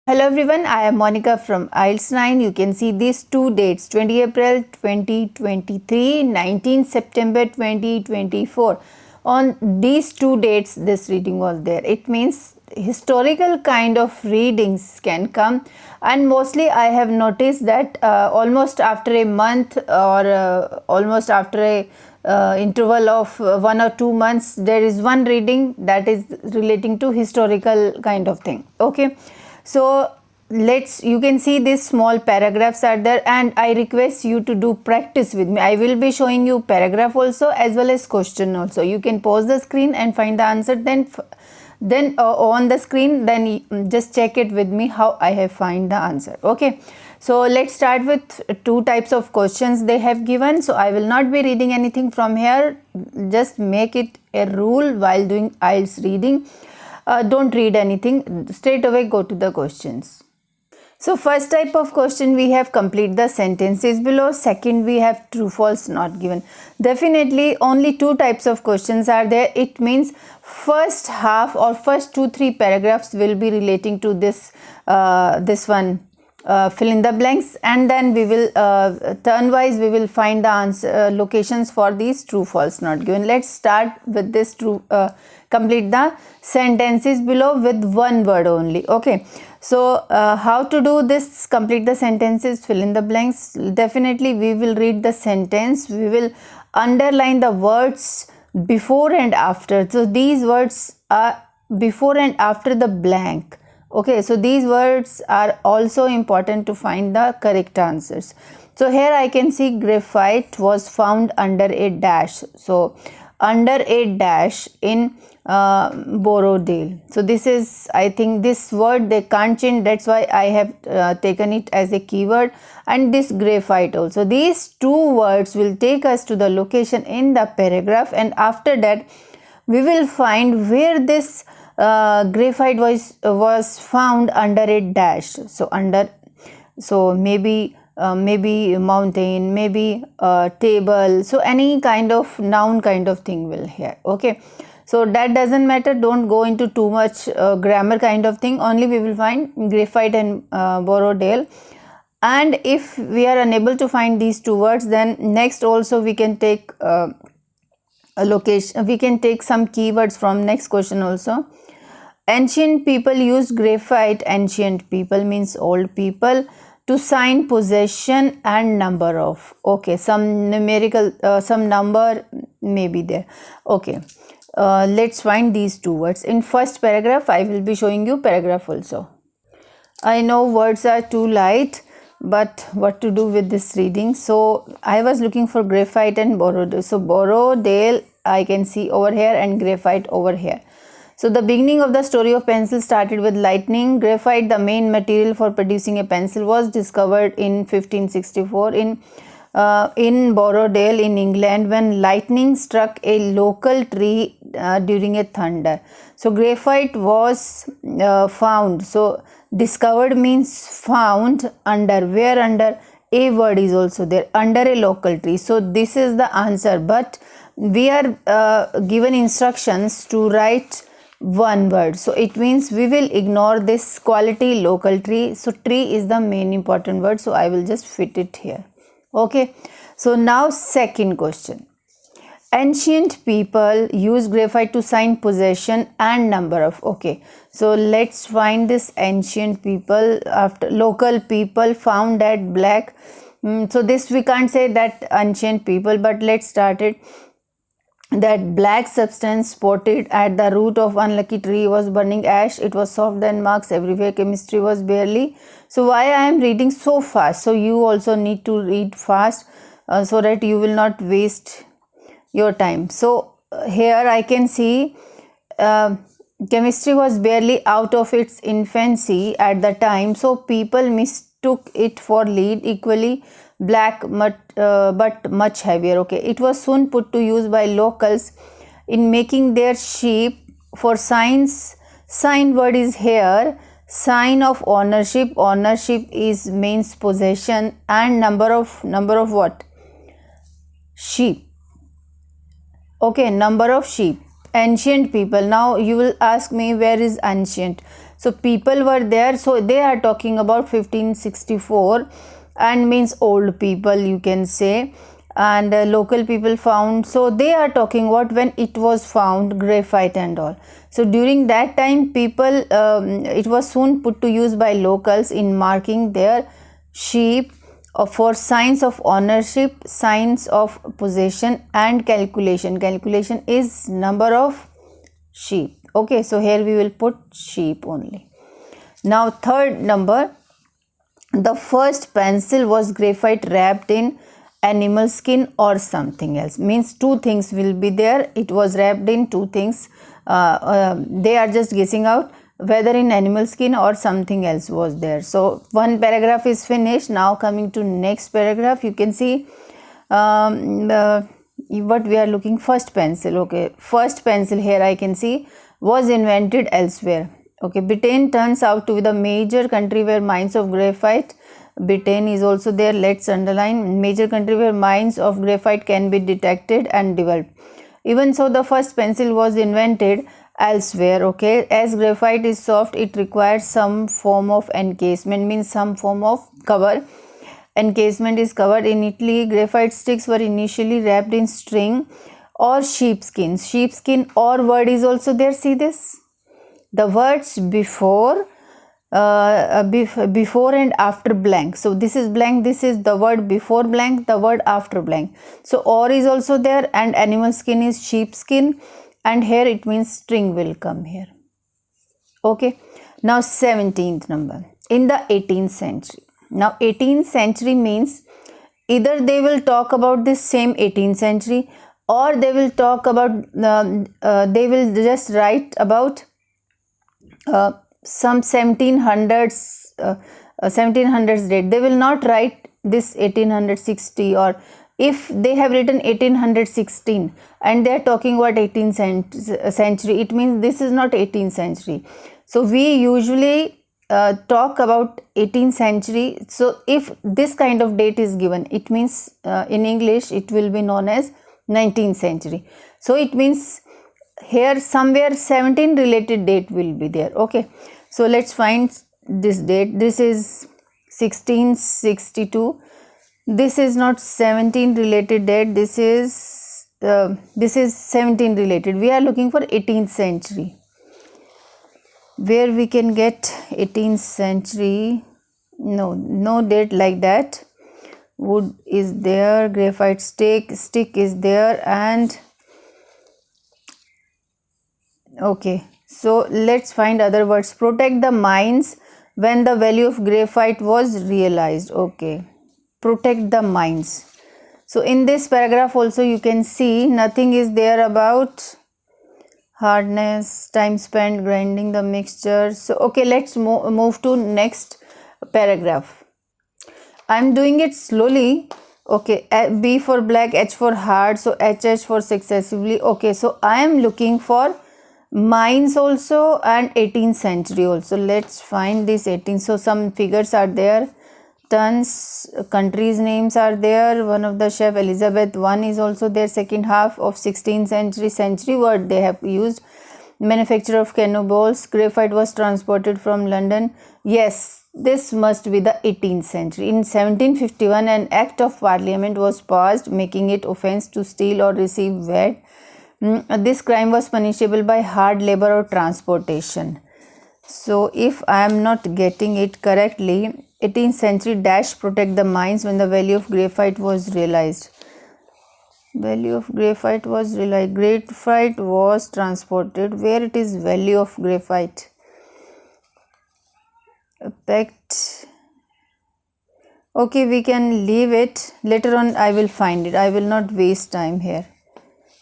Hello everyone, I am Monica from IELTS 9. You can see these two dates, 20 April 2023, 19 September 2024. On these two dates, this reading was there. It means historical kind of readings can come, and mostly I have noticed that almost after a month or almost after a interval of 1 or 2 months, there is one reading that is relating to historical kind of thing. Okay. So you can see these small paragraphs are there, and I request you to do practice with me. I will be showing you paragraph also as well as question also. You can pause the screen and find the answer, then on the screen, then just check it with me how I have find the answer. Okay, so let's start with two types of questions they have given. So I will not be reading anything from here. Just make it a rule while doing IELTS reading. Don't read anything, straight away go to the questions. So first type of question, we have complete the sentences below. Second, we have true false not given. Definitely only two types of questions are there. It means first half or first 2-3 paragraphs will be relating to this one, fill in the blanks, and then we will turn wise we will find the answer locations for these true false not given. Let's start with this complete the sentences below with one word only. Okay, so how to do this? Complete the sentences, fill in the blanks. Definitely we will read the sentence, we will underline the words before and after. So these words are before and after the blank. Okay, so these words are also important to find the correct answers. So here I can see graphite was found under a dash. So under a dash in Borodale. So this is, I think this word they can't change, that's why I have taken it as a keyword, and this graphite also. These two words will take us to the location in the paragraph, and after that we will find where this graphite was found under a dash. So maybe mountain, maybe table, so any kind of noun kind of thing will here. Okay, so that doesn't matter, don't go into too much grammar kind of thing, only we will find graphite and Borodale. And if we are unable to find these two words, then next also we can take a location, we can take some keywords from next question also. Ancient people used graphite. Ancient people means old people, to sign possession and number of. Okay, some numerical some number may be there. Okay, let's find these two words. In first paragraph I will be showing you paragraph also. I know words are too light, but what to do with this reading? So I was looking for graphite and Borodale. So Borodale I can see over here and graphite over here. So the beginning of the story of pencil started with lightning. Graphite, the main material for producing a pencil, was discovered in 1564 in Borodale in England, when lightning struck a local tree during a thunder. So graphite was found. So discovered means found under, where under, a word is also there, under a local tree. So this is the answer, but we are given instructions to write one word, so it means we will ignore this quality local tree. So tree is the main important word, so I will just fit it here. Okay, so now second question. Ancient people use graphite to sign possession and number of. Okay, so let's find this ancient people after local people found at black. So this we can't say that ancient people, but let's start it. That black substance spotted at the root of unlucky tree was burning ash. It was soft and marks everywhere. Chemistry was barely. So why I am reading so fast? So you also need to read fast so that you will not waste your time. So here I can see chemistry was barely out of its infancy at the time. So people mistook it for lead, equally black but much heavier. Okay, it was soon put to use by locals in making their sheep for signs. Sign word is here, sign of ownership. Ownership is means possession, and number of what? Sheep. Okay, number of sheep. Ancient people. Now you will ask me, where is ancient? So people were there, so they are talking about 1564, and means old people, you can say. And local people found, so they are talking about when it was found, graphite and all. So during that time, people, it was soon put to use by locals in marking their sheep for signs of ownership, signs of possession, and calculation. Calculation is number of sheep. Okay, so here we will put sheep only. Now third number, the first pencil was graphite wrapped in animal skin or something else. Means two things will be there. It was wrapped in two things. They are just guessing out whether in animal skin or something else was there. So one paragraph is finished. Now coming to next paragraph, you can see what we are looking. First pencil. Okay, first pencil here I can see was invented elsewhere. Okay, Britain turns out to be the major country where mines of graphite. Britain is also there. Let's underline major country where mines of graphite can be detected and developed. Even so, the first pencil was invented elsewhere. Okay, as graphite is soft, it requires some form of encasement, means some form of cover. Encasement is covered. In Italy, graphite sticks were initially wrapped in string or sheepskin. Sheepskin or word is also there. See this, the words before and after blank. So this is blank, this is the word before blank, the word after blank. So or is also there, and animal skin is sheepskin, and here it means string will come here. Okay, now 17th number, in the 18th century. Now 18th century means either they will talk about this same 18th century, or they will talk about they will just write about some 1700s 1700s date. They will not write this 1860, or if they have written 1816 and they are talking about 18th century, it means this is not 18th century. So we usually talk about 18th century. So if this kind of date is given, it means in English it will be known as 19th century. So it means here somewhere 17 related date will be there. Okay, so let's find this date. This is 1662. This is not 17 related date. This is 17 related. We are looking for 18th century. Where we can get 18th century? No date like that. Wood is there, graphite stick is there, and okay, so let's find other words. Protect the mines when the value of graphite was realized. Okay, protect the mines. So in this paragraph also you can see nothing is there about hardness, time spent grinding the mixture. So okay, let's move to next paragraph. I'm doing it slowly. Okay, B for black, H for hard, so HH for successively. Okay, so I am looking for mines also and 18th century also. Let's find this 18th. So some figures are there, tons, countries names are there. One of the chef Elizabeth I is also there. Second half of 16th century word they have used. Manufacture of cannonballs. Graphite was transported from London. Yes, this must be the 18th century. In 1751, an act of parliament was passed making it offence to steal or receive VAT. This crime was punishable by hard labor or transportation. So if I am not getting it correctly, 18th century dash protect the mines when the value of graphite was realized. Value of graphite was realized. Graphite was transported. Where it is value of graphite? Effect. Okay, we can leave it. Later on I will find it. I will not waste time here.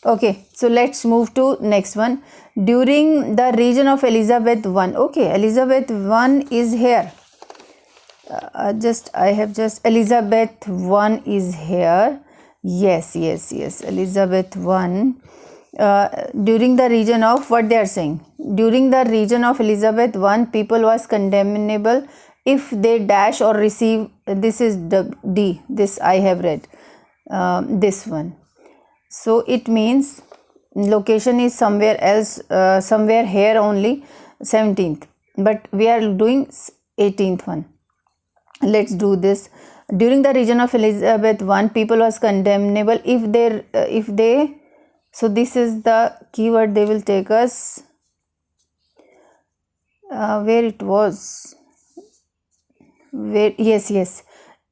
Okay, so let's move to next one. During the reign of Elizabeth I. Okay, Elizabeth I is here. I have just Elizabeth I is here. Yes, Elizabeth I. During the reign of, what they are saying, during the reign of Elizabeth I, people was condemnable if they dash or receive. This is D. This I have read. This one. So it means location is somewhere else, somewhere here only. 17th. but we are doing 18th one. Let's do this. During the reign of Elizabeth I, people was condemnable if they so this is the keyword they will take us where it was, where, yes,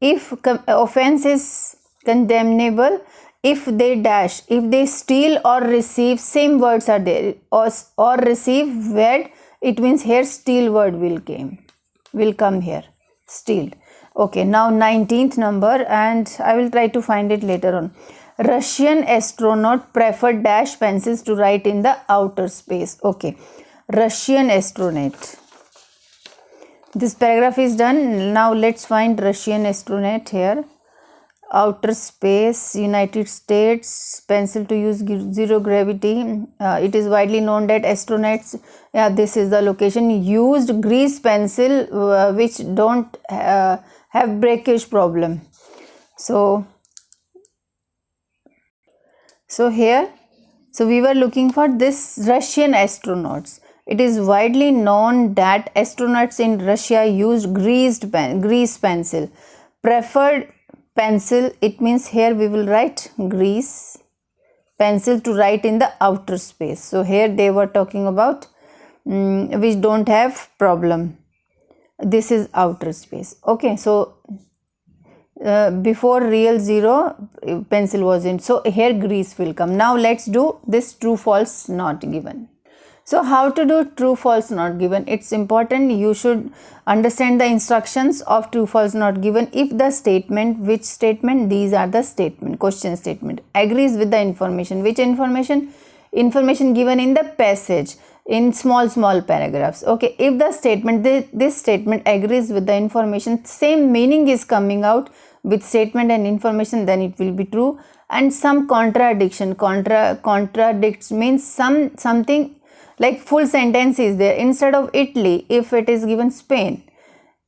if offense is condemnable if they dash, if they steal or receive, same words are there, or receive word, it means here steal word will come here, steal. Okay, now 19th number, and I will try to find it later on. Russian astronaut preferred dash pencils to write in the outer space. Okay, Russian astronaut. This paragraph is done. Now let's find Russian astronaut here. Outer space, United States, pencil to use zero gravity. It is widely known that astronauts, this is the location, used grease pencil which don't have breakage problem. So here, so we were looking for this Russian astronauts. It is widely known that astronauts in Russia used grease pencil. Preferred pencil, it means here we will write grease pencil to write in the outer space. So here they were talking about which don't have problem. This is outer space. Okay, so before real zero pencil was in, so here grease will come. Now let's do this true false not given. So how to do true false not given? It's important you should understand the instructions of true false not given. If the statement, which statement? These are the statement, question statement, agrees with the information. Which information? Information given in the passage in small paragraphs. Okay, if the statement, this statement agrees with the information, same meaning is coming out with statement and information, then it will be true. And some contradiction, contradicts means something like full sentence is there. Instead of Italy, if it is given Spain,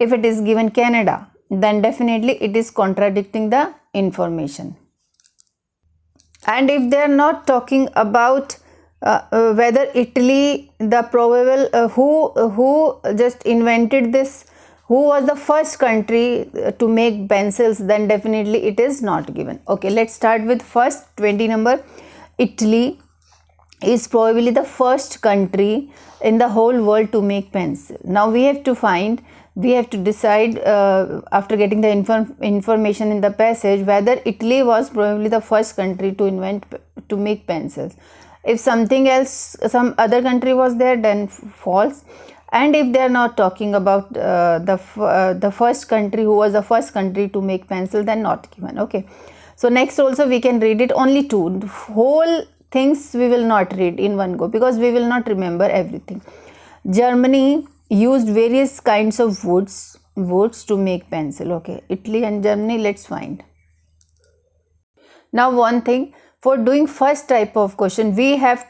if it is given Canada, then definitely it is contradicting the information. And if they are not talking about whether Italy, the probable who just invented this, who was the first country to make pencils, then definitely it is not given. Okay, let's start with first 20 number. Italy is probably the first country in the whole world to make pencil. Now we have to decide after getting the information in the passage whether Italy was probably the first country to make pencils. If something else, some other country was there, then false. And if they are not talking about the first country, who was the first country to make pencil, then not given. Okay, so next also we can read it, only two whole things we will not read in one go because we will not remember everything. Germany used various kinds of woods to make pencil. Okay, Italy and Germany, let's find. Now one thing, for doing first type of question, we have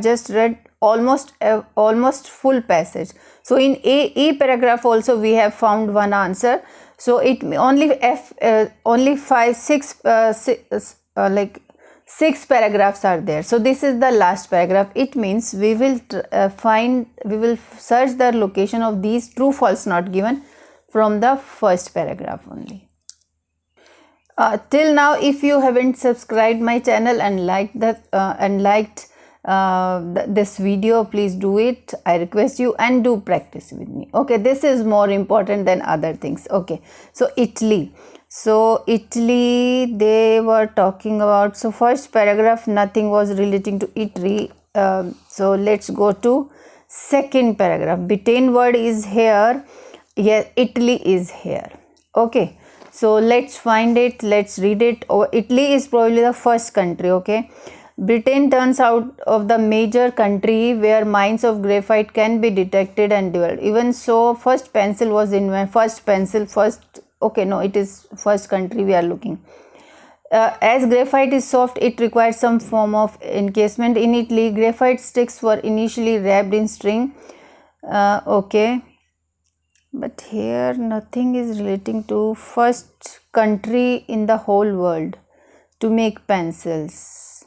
just read almost full passage. So in a paragraph also we have found one answer. So it only 6 paragraphs are there. So this is the last paragraph. It means we will search the location of these true false not given from the first paragraph only. Till now, if you haven't subscribed my channel and liked this video, please do it. I request you, and do practice with me. Okay, this is more important than other things. Okay, so Italy. They were talking about, so first paragraph nothing was relating to Italy. So let's go to second paragraph. Britain word is here. Yes, Italy is here. Okay, so let's find it, let's read it. Italy is probably the first country. Okay, Britain turns out of the major country where mines of graphite can be detected and developed. Even so, first pencil was invented. Okay, no, it is first country we are looking. As graphite is soft, it requires some form of encasement. In Italy, graphite sticks were initially wrapped in string. Okay, but here nothing is relating to first country in the whole world to make pencils.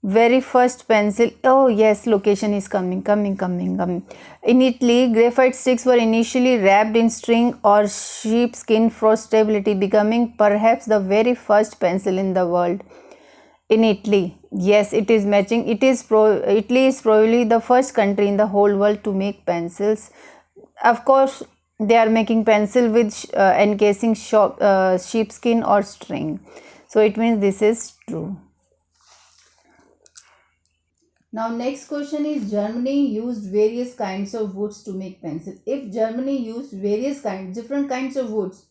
Very first pencil. Oh yes, location is coming. In Italy, graphite sticks were initially wrapped in string or sheepskin for stability, becoming perhaps the very first pencil in the world. In Italy, yes, it is matching. Italy is probably the first country in the whole world to make pencils. Of course, they are making pencil with encasing sheepskin or string. So it means this is true. Now next question is, Germany used various kinds of woods to make pencil. If Germany used different kinds of woods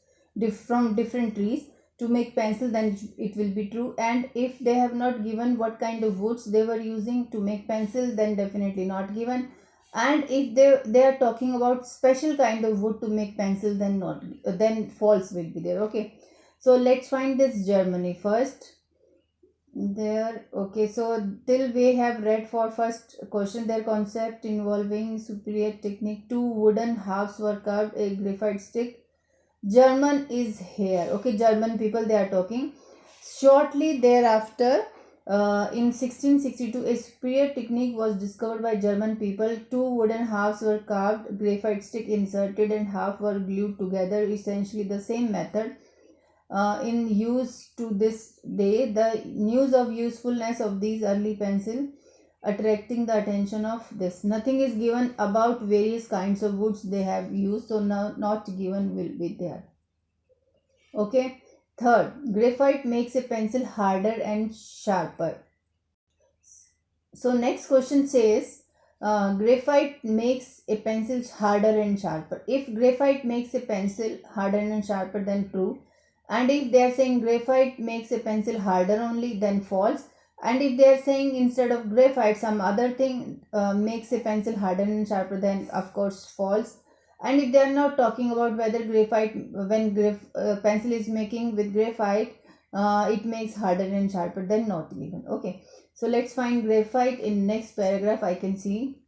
from different trees to make pencil, then it will be true. And if they have not given what kind of woods they were using to make pencil, then definitely not given. And if they are talking about special kind of wood to make pencil, then false will be there. Okay, so let's find this Germany first. There, okay, so till we have read for first question, their concept involving superior technique. Two wooden halves were carved, a graphite stick. German is here. Okay, German people they are talking. Shortly thereafter, in 1662, a superior technique was discovered by German people. Two wooden halves were carved, graphite stick inserted, and half were glued together. Essentially the same method in use to this day. The news of usefulness of these early pencil attracting the attention of this. Nothing is given about various kinds of woods they have used, so now not given will be there. Okay. Third, graphite makes a pencil harder and sharper. So next question says, graphite makes a pencil harder and sharper. If graphite makes a pencil harder and sharper, then true. And if they are saying graphite makes a pencil harder only, then false. And if they are saying instead of graphite some other thing makes a pencil harder and sharper, then of course false. And if they are not talking about whether graphite, when pencil is making with graphite, it makes harder and sharper, then not given. Okay, so let's find graphite in next paragraph. I can see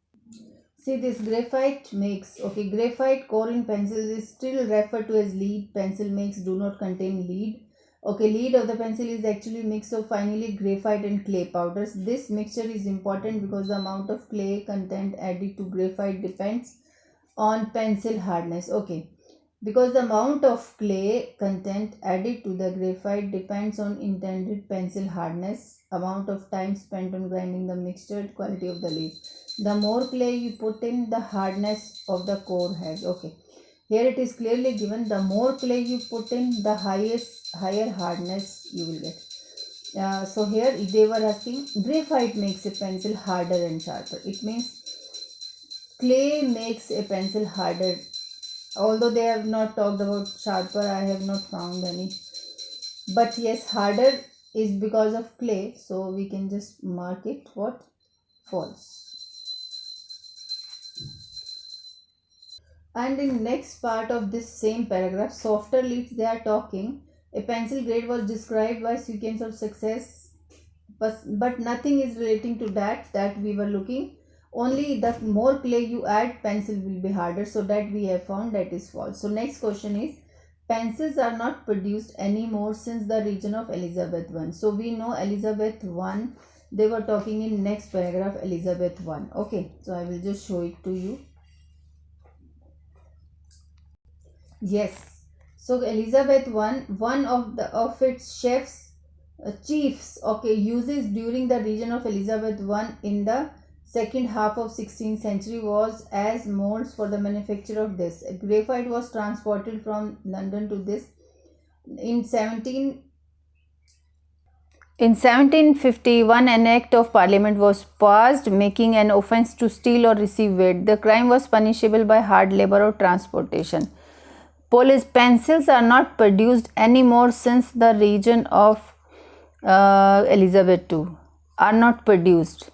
this graphite makes, okay, graphite core in pencils is still referred to as lead. Pencil makes do not contain lead. Okay, lead of the pencil is actually mix of finely graphite and clay powders. This mixture is important because the amount of clay content added to graphite depends on pencil hardness. Okay, because the amount of clay content added to the graphite depends on intended pencil hardness, amount of time spent on grinding the mixture, quality of the lead. The more clay you put in, the hardness of the core has. Okay, here it is clearly given, the more clay you put in, the higher hardness you will get. So here they were asking, graphite makes a pencil harder and sharper. It means clay makes a pencil harder. Although they have not talked about sharper, I have not found any. But yes, harder is because of clay, so we can just mark it what? False. And in next part of this same paragraph, softer leads they are talking. A pencil grade was described by sequence of success, but nothing is relating to that we were looking. Only the more clay you add, pencil will be harder, so that we have found that is false. So next question is, pencils are not produced anymore since the region of Elizabeth I. So we know Elizabeth I, they were talking in next paragraph Elizabeth I. Okay, so I will just show it to you. Yes, so Elizabeth I, one of its chiefs, okay, uses during the region of Elizabeth I in the second half of 16th century was as molds for the manufacture of this. Graphite was transported from London to this. In 1751, an act of parliament was passed making an offence to steal or receive weight. The crime was punishable by hard labor or transportation. Police pencils are not produced anymore since the region of Elizabeth II. Are not produced.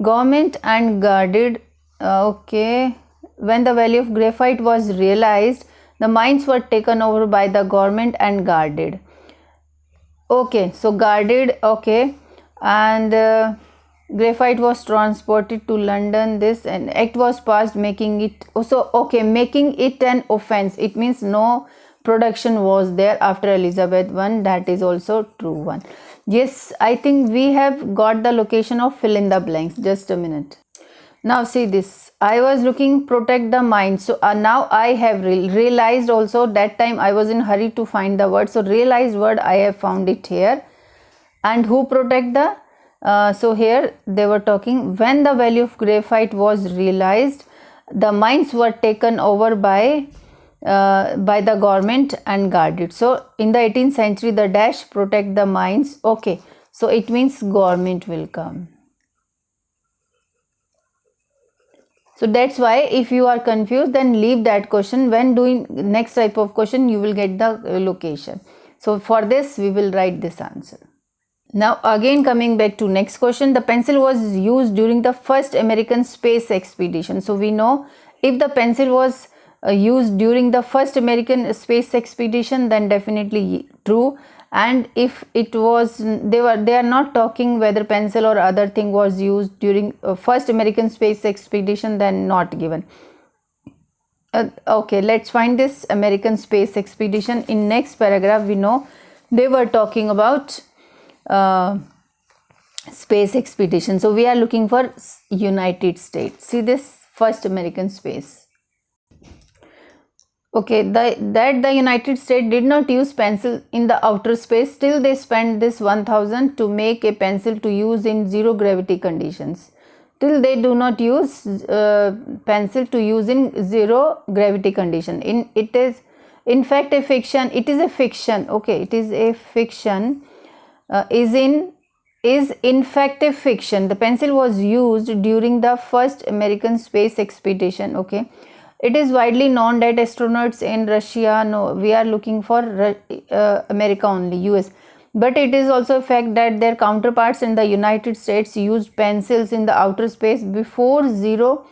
Government and guarded. Okay, when the value of graphite was realized, the mines were taken over by the government and guarded. Okay, so guarded. Okay, and graphite was transported to London. This an act was passed making it also, okay, making it an offense. It means no production was there after Elizabeth I. That is also true one. Yes, I think we have got the location of fill in the blanks. Just a minute. Now see this. I was looking protect the mind. So now I have realized also, that time I was in hurry to find the word. So realized word, I have found it here. And who protect the? So here they were talking, when the value of graphite was realized, the mines were taken over by the government and guarded. So in the 18th century, the dash protect the mines. Okay, so it means government will come. So that's why if you are confused, then leave that question. When doing next type of question, you will get the location. So for this, we will write this answer. Now again coming back to next question, the pencil was used during the first American space expedition. So we know if the pencil was used during the first American space expedition, then definitely true. And if it was, they are not talking whether pencil or other thing was used during first American space expedition, then not given. Okay, let's find this American space expedition. In next paragraph, we know they were talking about space expedition. So we are looking for United States. See this, first American space. Okay, that the United States did not use pencil in the outer space. Still they spent this 1000 to make a pencil to use in zero gravity conditions. Till they do not use pencil to use in zero gravity condition. It is in fact a fiction. It is a fiction. Okay, it is a fiction. Is in fact a fiction. The pencil was used during the first American space expedition. Okay, it is widely known that astronauts in Russia, no, we are looking for America only, US, but it is also a fact that their counterparts in the United States used pencils in the outer space before zero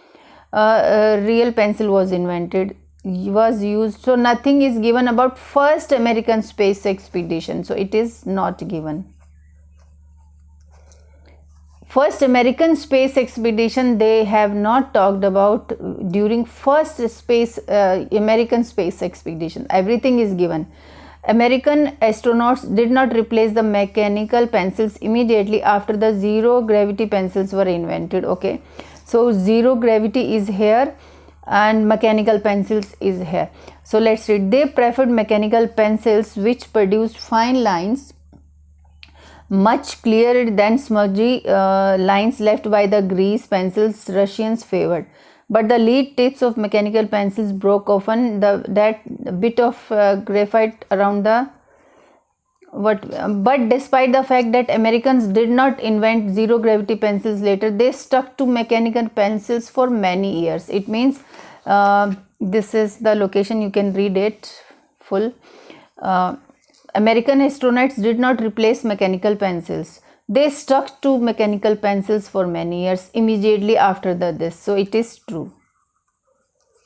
real pencil was invented, was used. So nothing is given about first American space expedition, so it is not given. First American space expedition, they have not talked about during first American space expedition. Everything is given. American astronauts did not replace the mechanical pencils immediately after the zero gravity pencils were invented. Okay, so zero gravity is here and mechanical pencils is here. So let's read. They preferred mechanical pencils which produced fine lines much clearer than smudgy lines left by the grease pencils Russians favored. But the lead tips of mechanical pencils broke often. That bit of graphite around the but despite the fact that Americans did not invent zero gravity pencils later, they stuck to mechanical pencils for many years. It means this is the location, you can read it full. American astronauts did not replace mechanical pencils. They stuck to mechanical pencils for many years immediately after this. So it is true.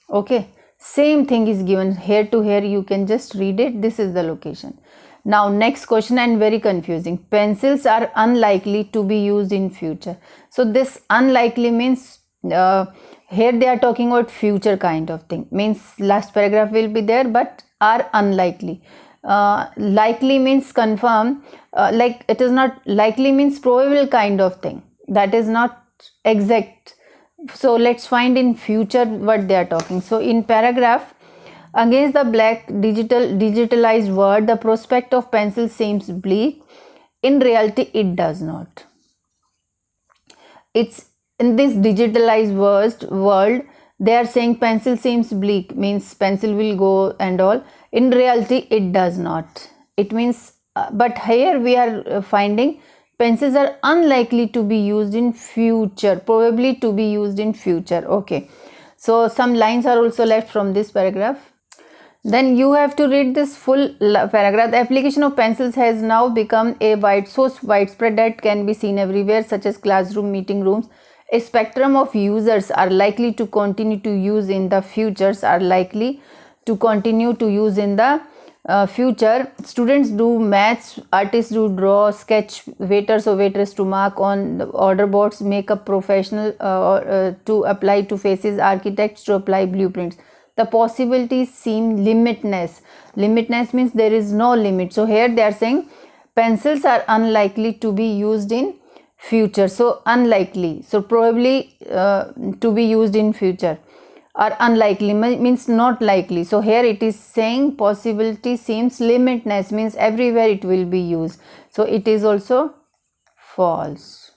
Okay, same thing is given here to here. You can just read it. This is the location. Now next question, and very confusing. Pencils are unlikely to be used in future. So this unlikely means here they are talking about future kind of thing. Means last paragraph will be there, but are unlikely. Likely means confirm, like it is not likely means probable kind of thing, that is not exact. So let's find in future what they are talking. So in paragraph, against the black digitalized world, the prospect of pencil seems bleak. In reality, it does not. It's in this digitalized world, they are saying pencil seems bleak, means pencil will go and all. In reality, it does not. It means, but here we are finding pencils are unlikely to be used in future, probably to be used in future. Okay, so some lines are also left from this paragraph. Then you have to read this full paragraph. The application of pencils has now become so widespread that can be seen everywhere, such as classroom, meeting rooms. A spectrum of users are likely to continue to use in the futures, are likely to continue to use in the future. Students do maths, artists do draw, sketch, waiters or waitress to mark on the order boards, makeup professional to apply to faces, architects to apply blueprints. the possibilities seem limitless. Limitless means there is no limit. So here they are saying pencils are unlikely to be used in future. So unlikely, so probably to be used in future, or unlikely means not likely. So here it is saying possibility seems limitless means everywhere it will be used. So it is also false.